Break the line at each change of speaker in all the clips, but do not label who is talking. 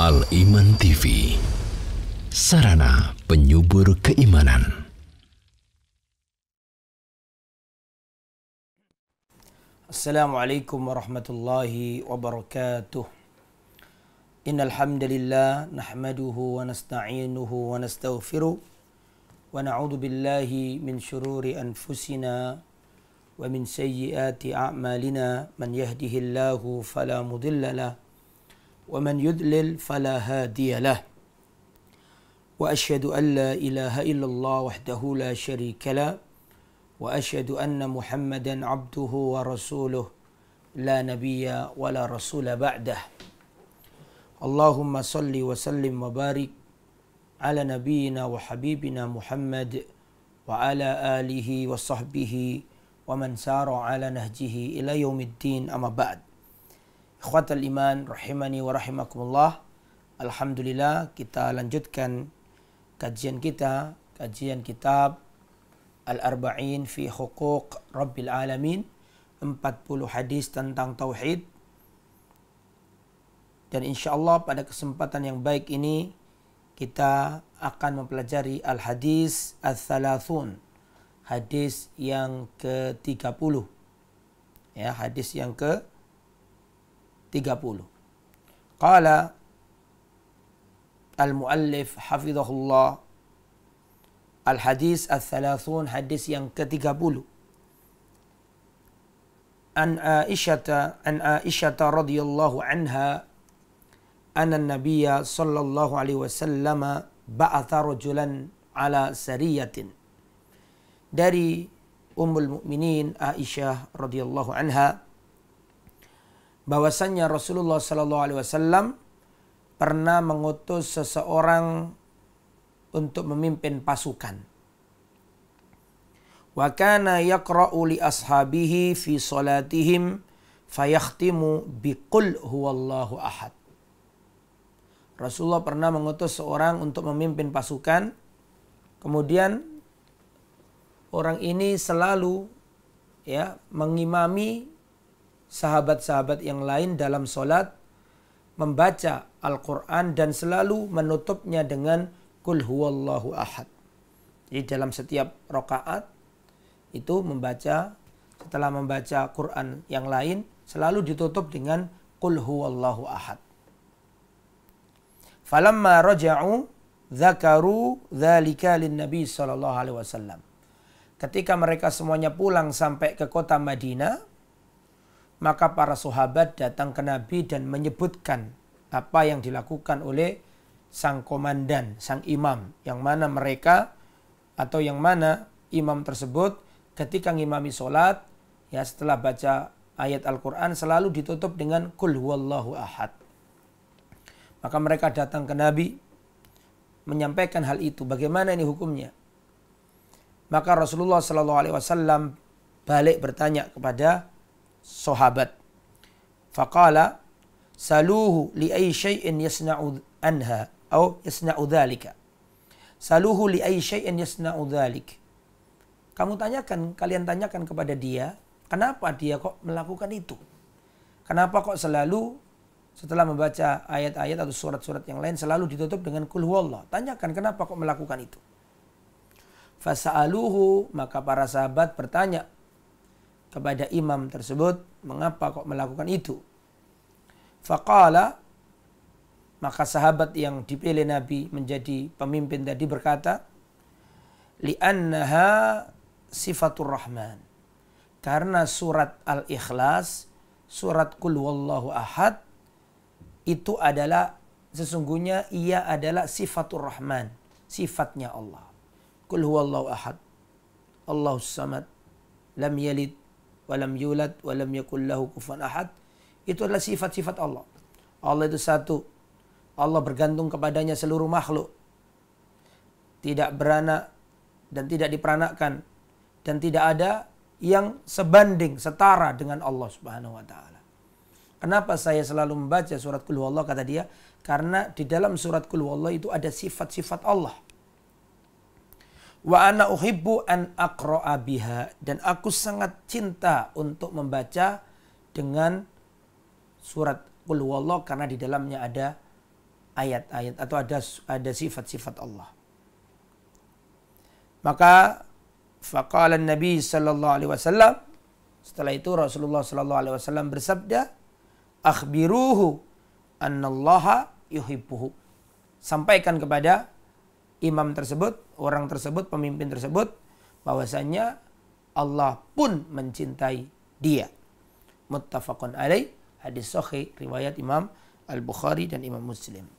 Al-Iman TV, sarana penyubur keimanan.
Assalamualaikum warahmatullahi wabarakatuh. Innal hamdalillah nahmaduhu wa nasta'inuhu wa nastaghfiruh wa na'udzu billahi min shururi anfusina wa min sayyiati a'malina. Man yahdihillahu fala mudilla lahu wa man yudlil fala hadiya lahu. Wa asyhadu an la ilaha illallah wahdahu la syarika lahu wa asyhadu anna Muhammadan abduhu wa rasuluh la nabiyya wa la rasula ba'dah. Allahumma salli wa sallim wa barik ala nabiyyina wa habibina Muhammad wa ala alihi wa sahbihi wa man sara ala nahjihi ila yaumiddin, amma ba'd. Ikhwatal iman rahimani wa rahimakumullah. Alhamdulillah, kita lanjutkan kajian kitab Al-Arba'in fi Huquq Rabbil Alamin, 40 hadis tentang tauhid. Dan insyaAllah pada kesempatan yang baik ini kita akan mempelajari Al-Hadis Al-Thalathun, hadis yang ke-30. Ya, hadis yang ke-30. Qala al-muallif hafizahullah, Al-Hadis Al-Thalathun, hadis yang ke-30. An Aisyata radhiyallahu anha anna Nabiyya sallallahu alaihi wasallam ba'atha rajulan ala sariyatin. Dari Ummul Mukminin Aisyah radhiyallahu anha, bahwasannya Rasulullah sallallahu alaihi wasallam pernah mengutus seseorang untuk memimpin pasukan. Wa kana yaqra'u li ashabihi fi salatihim fayakhtimu biqul huwallahu ahad. Rasulullah pernah mengutus seorang untuk memimpin pasukan. Kemudian orang ini selalu mengimami sahabat-sahabat yang lain dalam solat, membaca Al-Quran dan selalu menutupnya dengan Qul huwallahu ahad. Jadi dalam setiap rakaat itu setelah membaca Quran yang lain selalu ditutup dengan Qul huwallahu ahad. Falamma raja'u dzakaru dzalika lin-nabi sallallahu alaihi wasallam. Ketika mereka semuanya pulang sampai ke kota Madinah, maka para sahabat datang ke Nabi dan menyebutkan apa yang dilakukan oleh sang komandan, sang imam, yang mana imam tersebut ketika ngimami sholat, setelah baca ayat Al-Quran selalu ditutup dengan Qul huwallahu ahad. Maka mereka datang ke Nabi menyampaikan hal itu. Bagaimana ini hukumnya? Maka Rasulullah SAW balik bertanya kepada sahabat. Faqala saluhu li ay syai'in yasna'u anha atau yasna'u dzalika. Saluhu li ay syai'in yasna'u dzalik. Kalian tanyakan kepada dia, kenapa dia kok melakukan itu? Kenapa kok selalu setelah membaca ayat-ayat atau surat-surat yang lain selalu ditutup dengan Qul huwallah? Tanyakan kenapa kok melakukan itu. Fasa'aluhu, maka para sahabat bertanya kepada imam tersebut, mengapa kok melakukan itu? Faqala, maka sahabat yang dipilih Nabi menjadi pemimpin tadi berkata, li'annaha sifatur rahman. Karena surat Al-Ikhlas, surat Qul huwallahu ahad, itu adalah sesungguhnya ia adalah sifatur rahman, sifatnya Allah. Qul huwallahu ahad, Allahus samad, lam yalid wa lam yulad wa lam yakul lahu kufuwan ahad. Itu adalah sifat-sifat Allah. Allah itu satu. Allah bergantung kepadanya seluruh makhluk. Tidak beranak dan tidak diperanakkan, dan tidak ada yang sebanding, setara dengan Allah Subhanahu wa taala. Kenapa saya selalu membaca surat Qul huwallah, kata dia? Karena di dalam surat Qul huwallah itu ada sifat-sifat Allah. Wa ana uhibbu an aqra'a biha, dan aku sangat cinta untuk membaca dengan surat Qul huwallah karena di dalamnya ada ayat-ayat atau ada sifat-sifat Allah. Maka faqala Nabi sallallahu alaihi wasallam, setelah itu Rasulullah sallallahu alaihi wasallam bersabda, akhbiruhu annallaha yuhibbuhu. Sampaikan kepada imam tersebut, orang tersebut, pemimpin tersebut, bahwasanya Allah pun mencintai dia. Muttafaqun alaih, hadis sahih riwayat Imam Al-Bukhari dan Imam Muslim.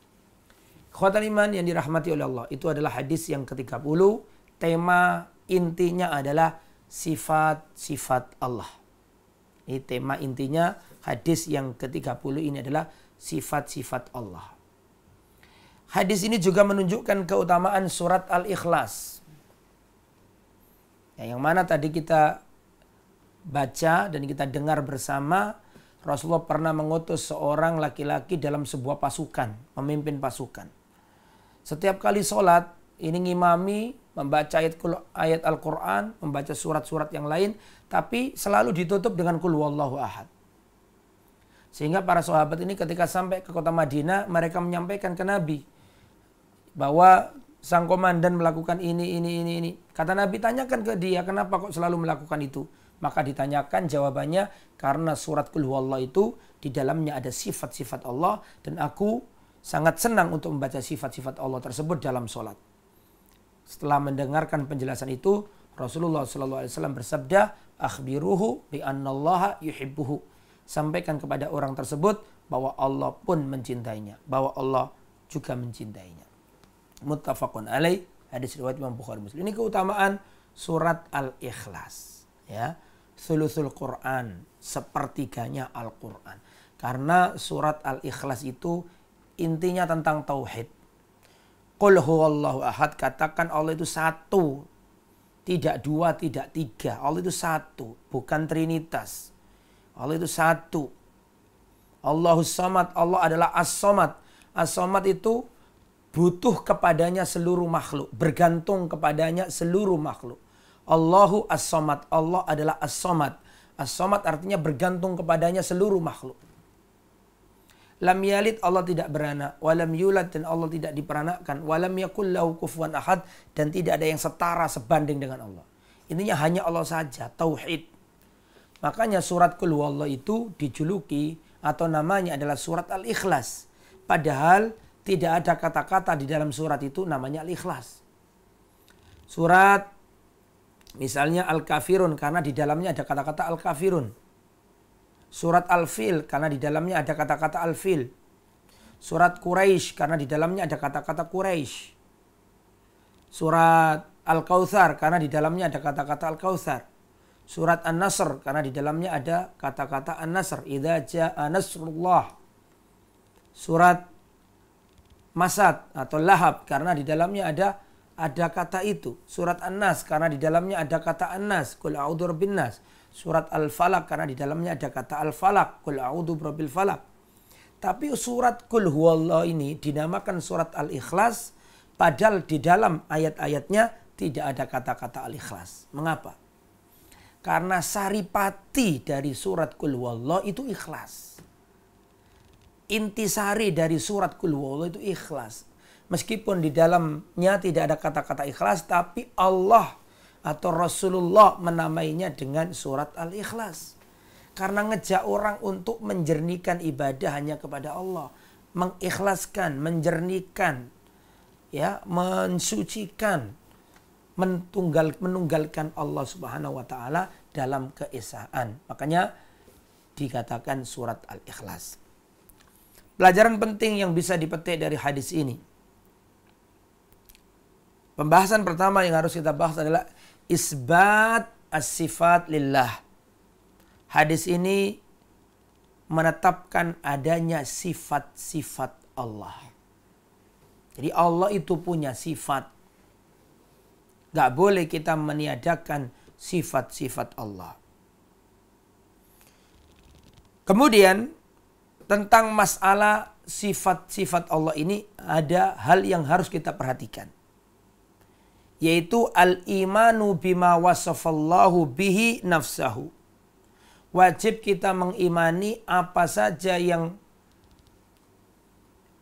Ikhwatal iman yang dirahmati oleh Allah, itu adalah hadis yang ke-30. Tema intinya adalah sifat-sifat Allah. Ini tema intinya hadis yang ke-30 ini adalah sifat-sifat Allah. Hadis ini juga menunjukkan keutamaan surat Al-Ikhlas. Yang mana tadi kita baca dan kita dengar bersama, Rasulullah pernah mengutus seorang laki-laki dalam sebuah pasukan, memimpin pasukan. Setiap kali sholat, ini ngimami, membaca ayat Al-Quran, membaca surat-surat yang lain, tapi selalu ditutup dengan Qul huwallahu ahad. Sehingga para sahabat ini ketika sampai ke kota Madinah, mereka menyampaikan ke Nabi bahwa sang komandan melakukan ini. Kata Nabi, tanyakan ke dia, kenapa kok selalu melakukan itu? Maka ditanyakan, jawabannya, karena surat Qul huwallahu itu di dalamnya ada sifat-sifat Allah, dan aku sangat senang untuk membaca sifat-sifat Allah tersebut dalam sholat. Setelah mendengarkan penjelasan itu, Rasulullah SAW bersabda, akhbiruhu bi annallaha yuhibbuhu. Sampaikan kepada orang tersebut bahwa Allah pun mencintainya, bahwa Allah juga mencintainya. Muttafaqun alaih, hadis riwayat Imam Bukhari Muslim. Ini keutamaan surat Al-Ikhlas, ya. Thuluthul Quran, sepertiganya Al-Quran. Karena surat Al-Ikhlas itu intinya tentang tauhid. Qul huwallahu ahad, katakan Allah itu satu. Tidak dua, tidak tiga. Allah itu satu, bukan trinitas. Allah itu satu. Allahus samad, Allah adalah as-samad. As-samad itu butuh kepadanya seluruh makhluk, bergantung kepadanya seluruh makhluk. Allahu as-samad, Allah adalah as-samad. As-samad artinya bergantung kepadanya seluruh makhluk. Lam yalid, Allah tidak beranak. Walam yulad, dan Allah tidak diperanakkan. Walam yakul lahu kufuwan ahad, dan tidak ada yang setara sebanding dengan Allah. Intinya hanya Allah saja, tauhid. Makanya surat Qul huwallahu itu dijuluki atau namanya adalah surat Al-Ikhlas. Padahal tidak ada kata-kata di dalam surat itu namanya Al-Ikhlas. Surat misalnya Al-Kafirun, karena di dalamnya ada kata-kata Al-Kafirun. Surat Al-Fil, karena di dalamnya ada kata-kata Al-Fil. Surat Quraisy, karena di dalamnya ada kata-kata Quraisy. Surat Al-Kautsar, karena di dalamnya ada kata-kata Al-Kautsar. Surat An-Nasr, karena di dalamnya ada kata-kata An-Nasr. Idza jaa nasrullah. Surat Masad atau Lahab, karena di dalamnya ada kata itu. Surat An-Nas, karena di dalamnya ada kata An-Nas. Qul a'udzu birabbin nas. Surat Al-Falaq, karena di dalamnya ada kata Al-Falaq. Qul a'udzu birabbil falaq. Tapi surat Qul huwallahu ini dinamakan surat Al-Ikhlas, padahal di dalam ayat-ayatnya tidak ada kata-kata Al-Ikhlas. Mengapa? Karena saripati dari surat Qul huwallahu itu ikhlas. Intisari dari surat Qul huwallahu itu ikhlas. Meskipun di dalamnya tidak ada kata-kata ikhlas, tapi Allah atau Rasulullah menamainya dengan surat Al-Ikhlas. Karena ngejak orang untuk menjernihkan ibadah hanya kepada Allah. Mengikhlaskan, menjernihkan, ya, mensucikan, menunggalkan Allah Subhanahu wa taala dalam keesaan. Makanya dikatakan surat Al-Ikhlas. Pelajaran penting yang bisa dipetik dari hadis ini. Pembahasan pertama yang harus kita bahas adalah isbat as-sifat lillah. Hadis ini menetapkan adanya sifat-sifat Allah. Jadi Allah itu punya sifat. Gak boleh kita meniadakan sifat-sifat Allah. Kemudian tentang masalah sifat-sifat Allah ini ada hal yang harus kita perhatikan. Yaitu al-imanu bima wasafallahu bihi nafsahu. Wajib kita mengimani apa saja yang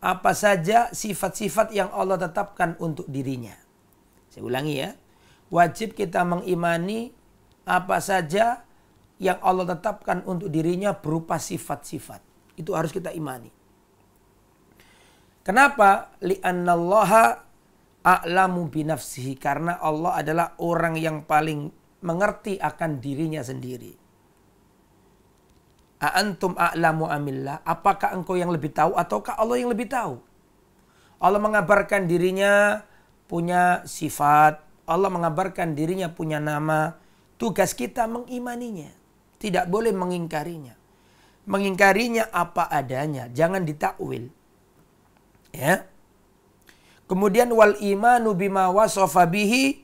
apa saja sifat-sifat yang Allah tetapkan untuk dirinya. Saya ulangi ya. Wajib kita mengimani apa saja yang Allah tetapkan untuk dirinya berupa sifat-sifat. Itu harus kita imani. Kenapa? Li'annallaha a'lamu binafsihi. Karena Allah adalah orang yang paling mengerti akan dirinya sendiri. A'antum a'lamu amillah. Apakah engkau yang lebih tahu ataukah Allah yang lebih tahu? Allah mengabarkan dirinya punya sifat. Allah mengabarkan dirinya punya nama. Tugas kita mengimaninya. Tidak boleh mengingkarinya. Mengingkarinya apa adanya. Jangan ditakwil. Ya. Kemudian wal imanu bima wasafa bihi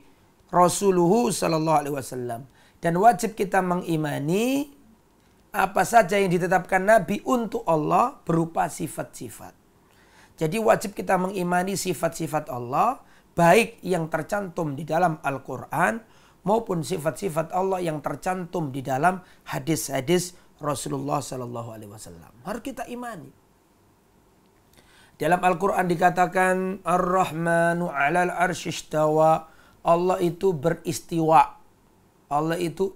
Rasuluhu sallallahu alaihi wasallam. Dan wajib kita mengimani apa saja yang ditetapkan Nabi untuk Allah berupa sifat-sifat. Jadi wajib kita mengimani sifat-sifat Allah, baik yang tercantum di dalam Al-Quran maupun sifat-sifat Allah yang tercantum di dalam hadis-hadis Rasulullah Sallallahu Alaihi Wasallam. Harus kita imani. Dalam Al-Quran dikatakan Ar-Rahmanu 'alal 'arsy istawa. Allah itu beristiwa. Allah itu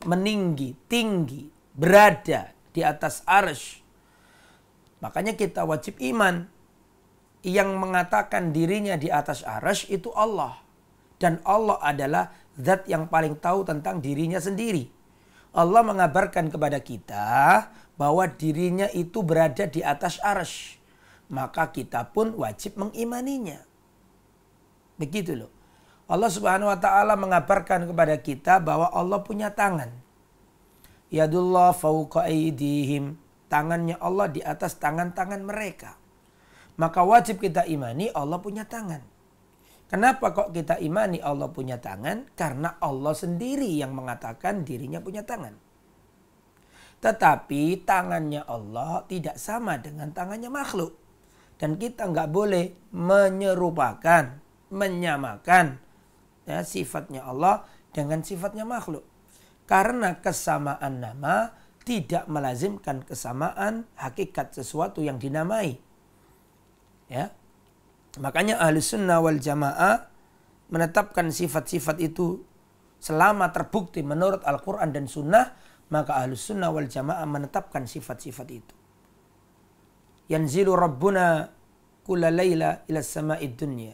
meninggi, tinggi, berada di atas arsy. Makanya kita wajib iman. Yang mengatakan dirinya di atas arsy itu Allah. Dan Allah adalah zat yang paling tahu tentang dirinya sendiri. Allah mengabarkan kepada kita bahwa dirinya itu berada di atas arsy. Maka kita pun wajib mengimaninya. Begitu loh. Allah Subhanahu wa taala mengabarkan kepada kita bahwa Allah punya tangan. Yadullah fawqa aydihim. Tangannya Allah di atas tangan-tangan mereka. Maka wajib kita imani Allah punya tangan. Kenapa kok kita imani Allah punya tangan? Karena Allah sendiri yang mengatakan dirinya punya tangan. Tetapi tangannya Allah tidak sama dengan tangannya makhluk. Dan kita nggak boleh menyerupakan, menyamakan ya, sifatnya Allah dengan sifatnya makhluk. Karena kesamaan nama tidak melazimkan kesamaan hakikat sesuatu yang dinamai. Ya. Makanya Ahlus Sunnah wal Jamaah menetapkan sifat-sifat itu selama terbukti menurut Al-Quran dan Sunnah, maka Ahlus Sunnah wal Jamaah menetapkan sifat-sifat itu. Yanzilu Rabbuna kulla layla ila sama'id dunya.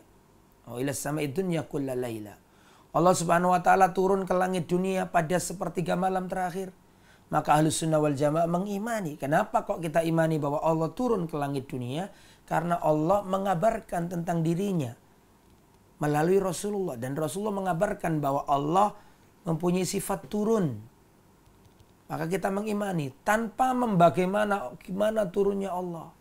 Ila sama'id dunya kulla layla. Allah Subhanahu wa taala turun ke langit dunia pada sepertiga malam terakhir. Maka Ahlus Sunnah wal Jamaah mengimani. Kenapa kok kita imani bahwa Allah turun ke langit dunia? Karena Allah mengabarkan tentang dirinya melalui Rasulullah. Dan Rasulullah mengabarkan bahwa Allah mempunyai sifat turun. Maka kita mengimani tanpa gimana turunnya Allah.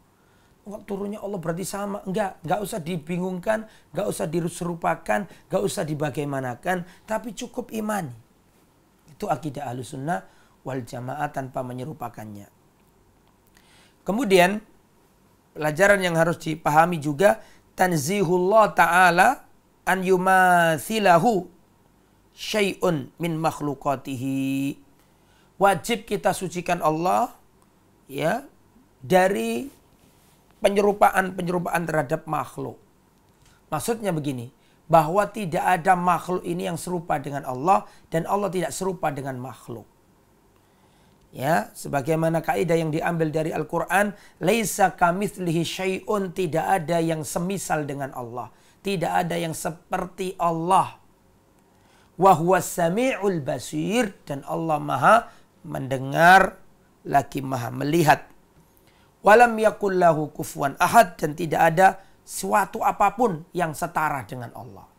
Turunnya Allah berarti sama. Enggak usah dibingungkan, enggak usah diserupakan, enggak usah dibagaimanakan, tapi cukup imani. Itu akidah Ahlus Sunnah wal Jamaah tanpa menyerupakannya. Kemudian pelajaran yang harus dipahami juga tanzihullah ta'ala an yumathilahu syai'un min makhlukatihi. Wajib kita sucikan Allah ya dari penyerupaan terhadap makhluk. Maksudnya begini, bahwa tidak ada makhluk ini yang serupa dengan Allah dan Allah tidak serupa dengan makhluk. Ya, sebagaimana kaidah yang diambil dari Al-Qur'an, laisa kamitslihi syai'un, tidak ada yang semisal dengan Allah, tidak ada yang seperti Allah. Wa huwas samiul basir, dan Allah Maha mendengar lagi Maha melihat. Walam yakul lahu kufuwan ahad, dan tidak ada suatu apapun yang setara dengan Allah.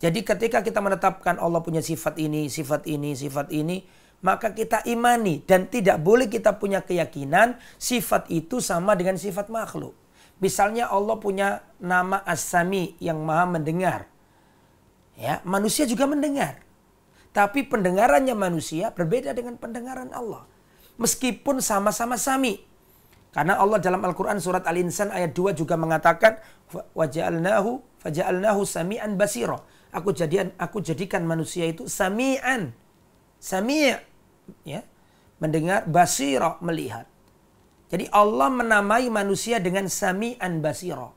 Jadi ketika kita menetapkan Allah punya sifat ini, sifat ini, sifat ini, maka kita imani dan tidak boleh kita punya keyakinan sifat itu sama dengan sifat makhluk. Misalnya Allah punya nama As-Sami yang Maha mendengar. Ya, manusia juga mendengar. Tapi pendengarannya manusia berbeda dengan pendengaran Allah. Meskipun sama-sama sami. Karena Allah dalam Al-Quran surat Al-Insan ayat 2 juga mengatakan faja'alnahu sami'an basira. Aku jadikan manusia itu sami'an. Sami' ya, mendengar, basira, melihat. Jadi Allah menamai manusia dengan Sami'an Basira.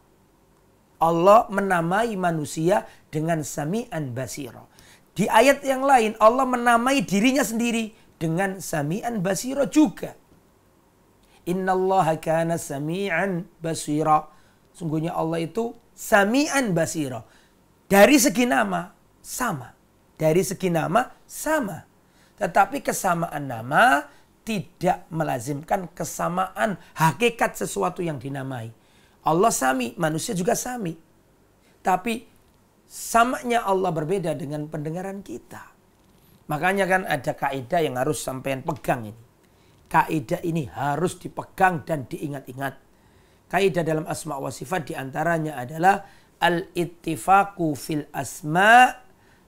Allah menamai manusia dengan Sami'an Basira. Di ayat yang lain Allah menamai dirinya sendiri dengan Sami'an Basira juga. Innallaha kana Sami'an Basira. Sungguhnya Allah itu Sami'an Basira. Dari segi nama sama. Dari segi nama sama. Tetapi kesamaan nama tidak melazimkan kesamaan hakikat sesuatu yang dinamai. Allah sami, manusia juga sami. Tapi samanya Allah berbeda dengan pendengaran kita. Makanya kan ada kaidah yang harus sampean pegang ini. Kaidah ini harus dipegang dan diingat-ingat. Kaidah dalam asma wa sifat diantaranya adalah al-ittifaqu fil asma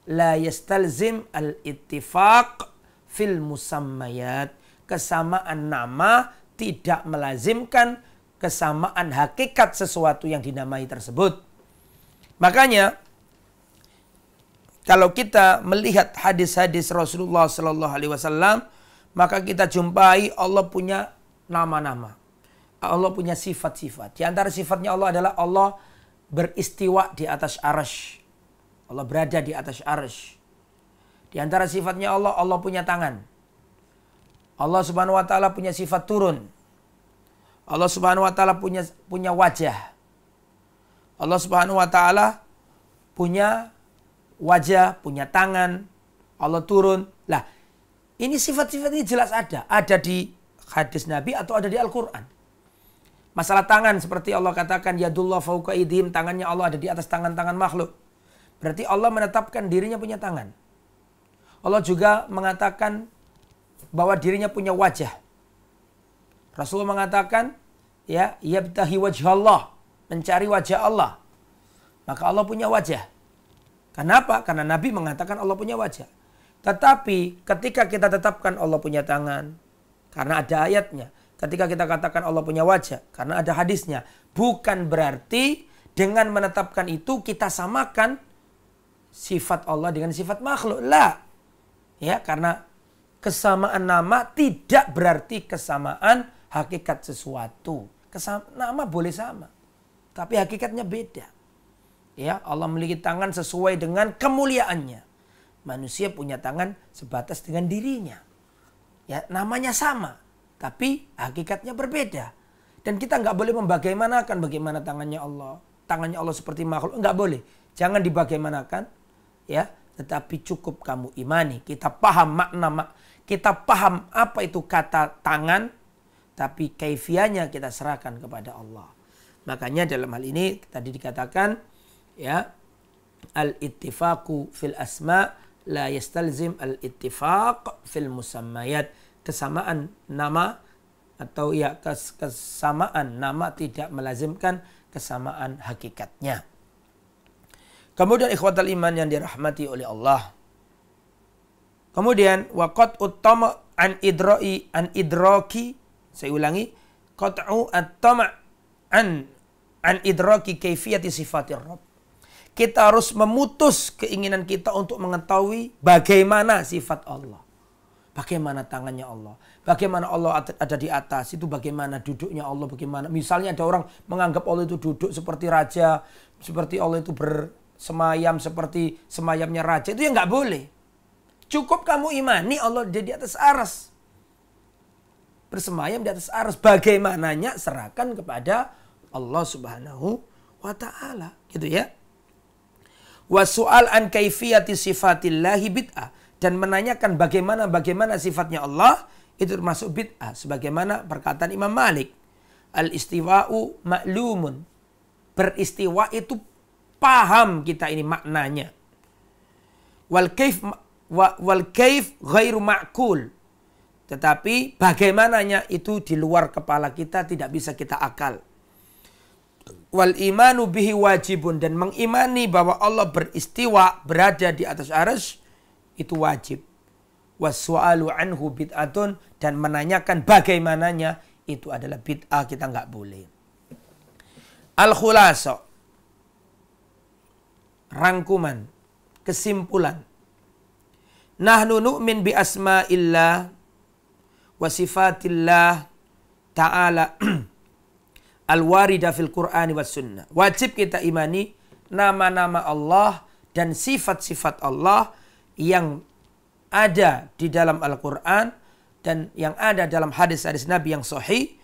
la yastalzim al-ittifaq fil musammayat. Kesamaan nama tidak melazimkan kesamaan hakikat sesuatu yang dinamai tersebut. Makanya kalau kita melihat hadis-hadis Rasulullah Sallallahu Alaihi Wasallam, maka kita jumpai Allah punya nama-nama, Allah punya sifat-sifat. Di antara sifatnya Allah adalah Allah beristiwa di atas arsy. Allah berada di atas arsy. Di antara sifatnya Allah, Allah punya tangan. Allah Subhanahu wa taala punya sifat turun. Allah Subhanahu wa taala punya wajah. Allah Subhanahu wa taala punya wajah, punya tangan. Allah turun. Lah, ini sifat-sifat ini jelas ada. Ada di hadis Nabi atau ada di Al-Qur'an. Masalah tangan seperti Allah katakan yadullah fauqa aydihim, tangannya Allah ada di atas tangan-tangan makhluk. Berarti Allah menetapkan dirinya punya tangan. Allah juga mengatakan bahwa dirinya punya wajah. Rasulullah mengatakan, ya, yabtahi wajhallah, mencari wajah Allah. Maka Allah punya wajah. Kenapa? Karena Nabi mengatakan Allah punya wajah. Tetapi ketika kita tetapkan Allah punya tangan, karena ada ayatnya. Ketika kita katakan Allah punya wajah, karena ada hadisnya. Bukan berarti dengan menetapkan itu kita samakan sifat Allah dengan sifat makhluk. Lah. Ya, karena kesamaan nama tidak berarti kesamaan hakikat sesuatu. Nama boleh sama, tapi hakikatnya beda. Ya, Allah memiliki tangan sesuai dengan kemuliaannya. Manusia punya tangan sebatas dengan dirinya. Ya, namanya sama, tapi hakikatnya berbeda. Dan kita nggak boleh membagaimanakan bagaimana tangannya Allah. Tangannya Allah seperti makhluk, nggak boleh. Jangan dibagaimanakan, ya. Tetapi cukup kamu imani. Kita paham makna, kita paham apa itu kata tangan, tapi kaifiahnya kita serahkan kepada Allah. Makanya dalam hal ini tadi dikatakan, ya, al-ittifaqu fil asma la yastalzim al-ittifaq fil musammayat. Kesamaan nama atau ya kesamaan nama tidak melazimkan kesamaan hakikatnya. Kemudian ikhwatal iman yang dirahmati oleh Allah. Kemudian waqat uttama an idraki, saya ulangi, qat'u at-tama' an idraki kaifiyati sifatir Rabb. Kita harus memutus keinginan kita untuk mengetahui bagaimana sifat Allah. Bagaimana tangannya Allah. Bagaimana Allah ada di atas. Itu bagaimana duduknya Allah. Bagaimana. Misalnya ada orang menganggap Allah itu duduk seperti raja. Seperti Allah itu bersemayam seperti semayamnya raja. Itu ya nggak boleh. Cukup kamu imani Allah di atas arsy. Bersemayam di atas arsy. Bagaimananya serahkan kepada Allah Subhanahu wa ta'ala. Gitu ya. Wasu'al an kaifiyati sifatillahi bid'ah. Dan menanyakan bagaimana sifatnya Allah, itu termasuk bid'ah. Sebagaimana perkataan Imam Malik. Al-istiwa'u ma'lumun. Beristiwa itu paham kita ini maknanya. Wal kaif ghairu ma'kul. Tetapi bagaimananya itu di luar kepala kita, tidak bisa kita akal. Wal imanu bihi wajibun, dan mengimani bahwa Allah beristiwa, berada di atas arsy, itu wajib. Wassu'alu anhu bid'atun, dan menanyakan bagaimananya itu adalah bid'ah, kita nggak boleh. Al-khulasa, rangkuman, kesimpulan. Nahnu nu'min bi asma'illah wa sifatillah ta'ala al-warida fil Qur'ani was sunnah. Wajib kita imani nama-nama Allah dan sifat-sifat Allah yang ada di dalam Al-Quran dan yang ada dalam hadis-hadis Nabi yang sahih.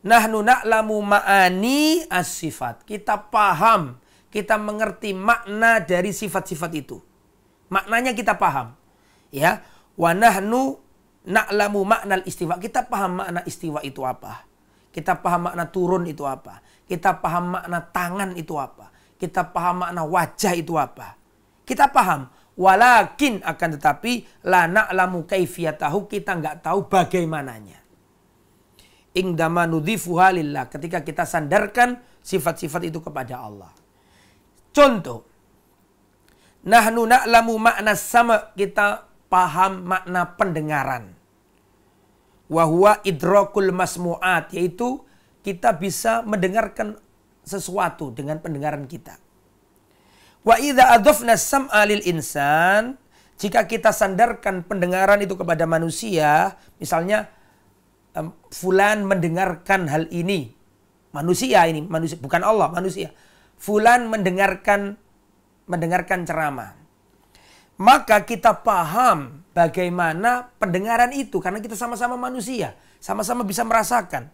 Nahnu na'lamu ma'ani as-sifat. Kita paham, kita mengerti makna dari sifat-sifat itu. Maknanya kita paham. Ya, wa nahnu na'lamu ma'nal istiwa. Kita paham makna istiwa itu apa. Kita paham makna turun itu apa. Kita paham makna tangan itu apa. Kita paham makna wajah itu apa. Kita paham. Walakin akan tetapi la na'lamu kaifiyatahu. Kita nggak tahu bagaimananya. Ingdama nudhifuha lillah, ketika kita sandarkan sifat-sifat itu kepada Allah. Contoh, nahnu na'lamu makna sama, kita paham makna pendengaran. Wa huwa idrakul masmu'at, yaitu kita bisa mendengarkan sesuatu dengan pendengaran kita. Wa idza adhafna sam'a lil insan, jika kita sandarkan pendengaran itu kepada manusia, misalnya fulan mendengarkan hal ini. Manusia ini, manusia, bukan Allah, manusia. Fulan mendengarkan ceramah. Maka kita paham bagaimana pendengaran itu karena kita sama-sama manusia, sama-sama bisa merasakan.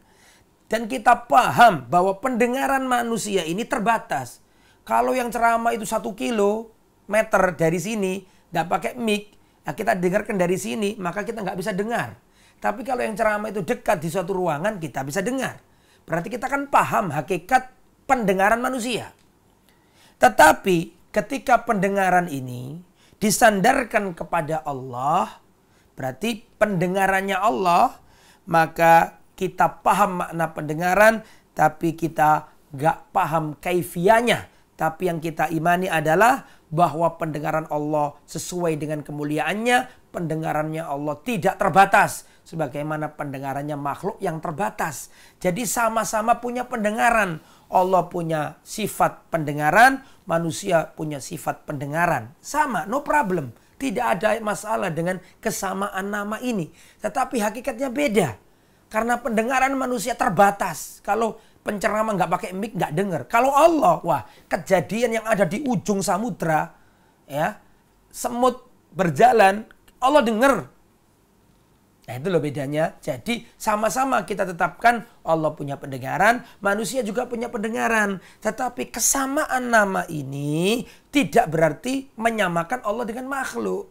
Dan kita paham bahwa pendengaran manusia ini terbatas. Kalau yang ceramah itu 1 kilometer dari sini, nggak pakai mic, nah kita dengarkan dari sini, maka kita nggak bisa dengar. Tapi kalau yang ceramah itu dekat di suatu ruangan, kita bisa dengar. Berarti kita kan paham hakikat pendengaran manusia. Tetapi ketika pendengaran ini disandarkan kepada Allah, berarti pendengarannya Allah, maka kita paham makna pendengaran, tapi kita gak paham kaifianya. Tapi yang kita imani adalah bahwa pendengaran Allah sesuai dengan kemuliaannya, pendengarannya Allah tidak terbatas. Sebagaimana pendengarannya makhluk yang terbatas. Jadi sama-sama punya pendengaran. Allah punya sifat pendengaran, manusia punya sifat pendengaran. Sama, no problem. Tidak ada masalah dengan kesamaan nama ini. Tetapi hakikatnya beda. Karena pendengaran manusia terbatas. Kalau penceramah nggak pakai mic nggak dengar. Kalau Allah, wah, kejadian yang ada di ujung samudra, ya, semut berjalan, Allah dengar. Nah itu loh bedanya. Jadi sama-sama kita tetapkan Allah punya pendengaran, manusia juga punya pendengaran. Tetapi kesamaan nama ini tidak berarti menyamakan Allah dengan makhluk.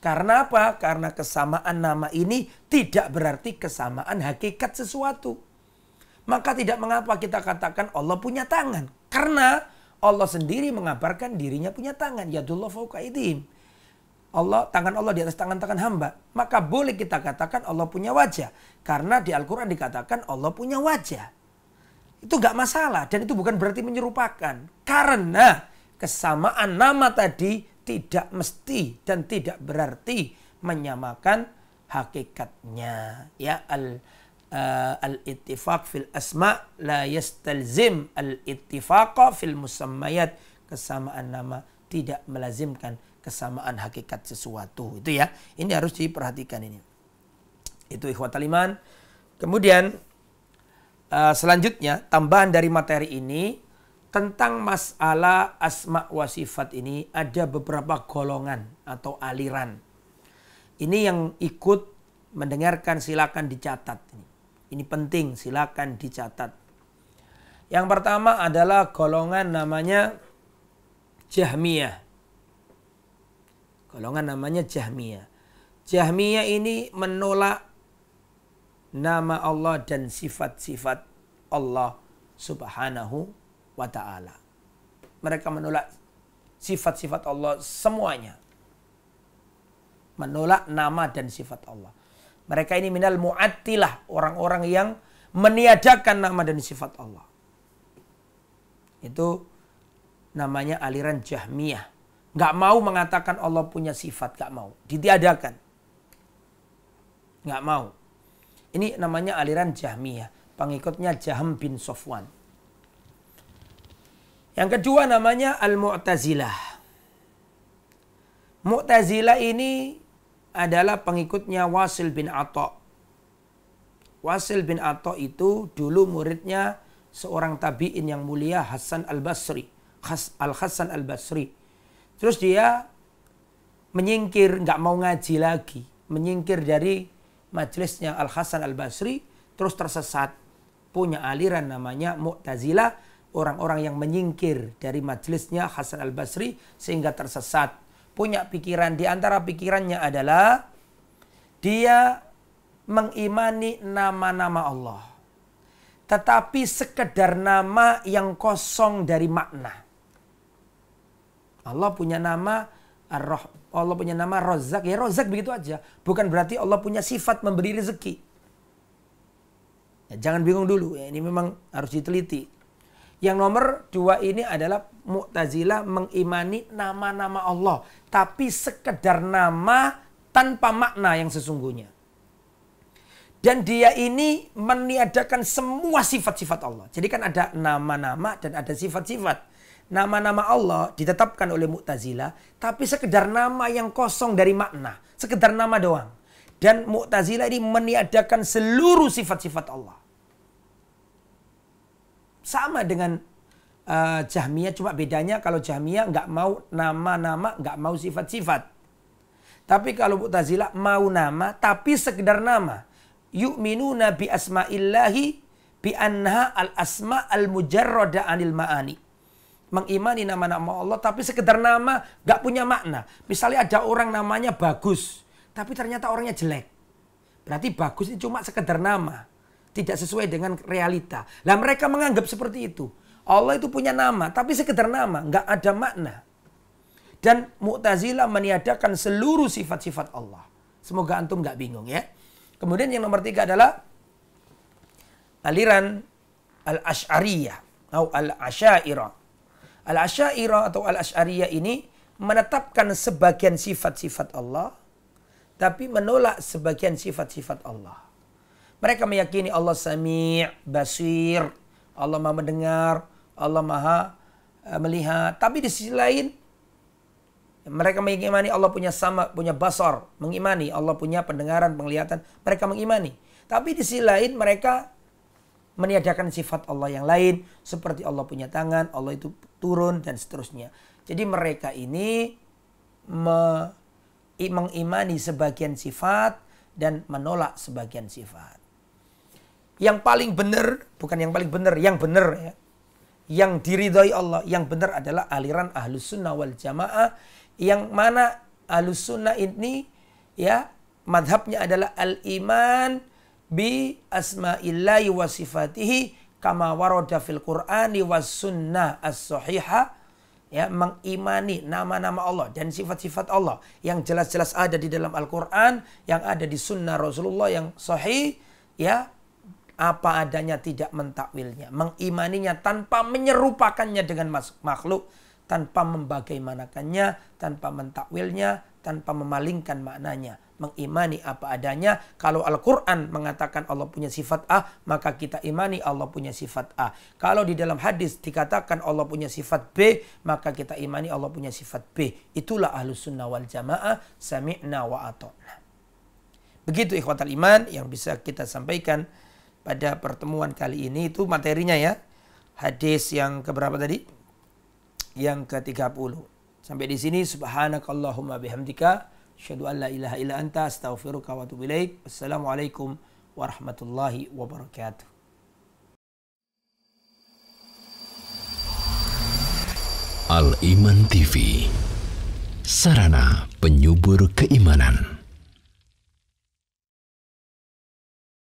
Karena apa? Karena kesamaan nama ini tidak berarti kesamaan hakikat sesuatu. Maka tidak mengapa kita katakan Allah punya tangan. Karena Allah sendiri mengabarkan dirinya punya tangan. Yadullah fawqa aydihim. Allah, tangan Allah di atas tangan-tangan hamba. Maka boleh kita katakan Allah punya wajah. Karena di Al-Quran dikatakan Allah punya wajah. Itu gak masalah. Dan itu bukan berarti menyerupakan. Karena kesamaan nama tadi tidak mesti dan tidak berarti menyamakan hakikatnya. Ya, al-ittifaq fil asma la yastalzim al-ittifaqa fil musammayat. Kesamaan nama tidak melazimkan kesamaan hakikat sesuatu. Itu ya, ini harus diperhatikan ini. Itu ikhwatal iman. Kemudian selanjutnya tambahan dari materi ini tentang masalah asma wa sifat ini ada beberapa golongan atau aliran. Ini yang ikut mendengarkan silakan dicatat. Ini penting, silakan dicatat. Yang pertama adalah golongan namanya Jahmiyah. Golongan namanya Jahmiyah. Jahmiyah ini menolak nama Allah dan sifat-sifat Allah Subhanahu wa ta'ala. Mereka menolak sifat-sifat Allah semuanya. Menolak nama dan sifat Allah. Mereka ini minal mu'attilah, orang-orang yang meniadakan nama dan sifat Allah. Itu namanya aliran Jahmiyah. Gak mau mengatakan Allah punya sifat, gak mau. Ditiadakan. Gak mau. Ini namanya aliran Jahmiyah. Pengikutnya Jahm bin Safwan. Yang kedua namanya Al-Mu'tazilah. Mu'tazilah ini adalah pengikutnya Wasil bin Atha. Wasil bin Atha itu dulu muridnya seorang tabi'in yang mulia Hasan al-Basri. Al-Hasan al-Basri. Terus dia menyingkir, nggak mau ngaji lagi. Menyingkir dari majelisnya Al-Hasan al-Basri. Terus tersesat. Punya aliran namanya Mu'tazilah. Orang-orang yang menyingkir dari majelisnya Hasan al-Basri sehingga tersesat. Punya pikiran, di antara pikirannya adalah dia mengimani nama-nama Allah. Tetapi sekedar nama yang kosong dari makna. Allah punya nama Allah punya nama Razzaq, ya Razzaq begitu aja. Bukan berarti Allah punya sifat memberi rezeki. Ya, jangan bingung dulu, ya, ini memang harus diteliti. Yang nomor 2 ini adalah Mu'tazilah mengimani nama-nama Allah. Tapi sekedar nama tanpa makna yang sesungguhnya. Dan dia ini meniadakan semua sifat-sifat Allah. Jadi kan ada nama-nama dan ada sifat-sifat. Nama-nama Allah ditetapkan oleh Mu'tazilah, tapi sekedar nama yang kosong dari makna. Sekedar nama doang. Dan Mu'tazilah ini meniadakan seluruh sifat-sifat Allah. Sama dengan Jahmiyah, cuma bedanya kalau Jahmiyah nggak mau nama-nama, nggak mau sifat-sifat. Tapi kalau Mu'tazilah mau nama, tapi sekedar nama. Yu'minuna bi asma'illahi bi anha al-asma' al-mujarrada anil ma'ani. Mengimani nama-nama Allah tapi sekedar nama, gak punya makna. Misalnya ada orang namanya Bagus, tapi ternyata orangnya jelek. Berarti Bagus itu cuma sekedar nama. Tidak sesuai dengan realita. Lah mereka menganggap seperti itu. Allah itu punya nama, tapi sekedar nama, gak ada makna. Dan Mu'tazilah meniadakan seluruh sifat-sifat Allah. Semoga antum gak bingung ya. Kemudian yang nomor 3 adalah aliran Al-Asy'ariyah atau Al-Asy'ariyah. Al-Asy'ariyah atau Al-Asy'ariyah ini menetapkan sebagian sifat-sifat Allah tapi menolak sebagian sifat-sifat Allah. Mereka meyakini Allah Sami', Basir, Allah Maha mendengar, Allah Maha melihat, tapi di sisi lain mereka mengimani Allah punya sama, punya basar, mengimani Allah punya pendengaran, penglihatan, mereka mengimani. Tapi di sisi lain mereka meniadakan sifat Allah yang lain, seperti Allah punya tangan, Allah itu turun dan seterusnya. Jadi mereka ini mengimani sebagian sifat dan menolak sebagian sifat. Yang paling benar, bukan yang paling benar, yang benar ya. Yang diridhoi Allah, yang benar adalah aliran Ahlus Sunnah wal Jamaah. Yang mana Ahlus Sunnah ini ya madhabnya adalah al-iman bi asma'illahi wa sifatihi kama warada fil Qur'ani was sunnah as-sahihah, ya, mengimani nama-nama Allah dan sifat-sifat Allah yang jelas-jelas ada di dalam Al-Qur'an, yang ada di sunnah Rasulullah yang sahih, ya, apa adanya, tidak mentakwilnya, mengimaninya tanpa menyerupakannya dengan makhluk, tanpa membagaimanakannya, tanpa mentakwilnya, tanpa memalingkan maknanya. Mengimani apa adanya. Kalau Al-Quran mengatakan Allah punya sifat A, maka kita imani Allah punya sifat A. Kalau di dalam hadis dikatakan Allah punya sifat B, maka kita imani Allah punya sifat B. Itulah Ahlus Sunnah wal Jamaah, sami'na wa ata'na. Begitu ikhwatal iman yang bisa kita sampaikan pada pertemuan kali ini. Itu materinya ya. Hadis yang keberapa tadi? Yang ke-30. Sampai di sini subhanakallahumma bihamdika asyhadu an la ilaha illa anta astaghfiruka wa atubu ilaik. Wassalamualaikum warahmatullahi wabarakatuh.
Al-Iman TV, sarana penyubur keimanan.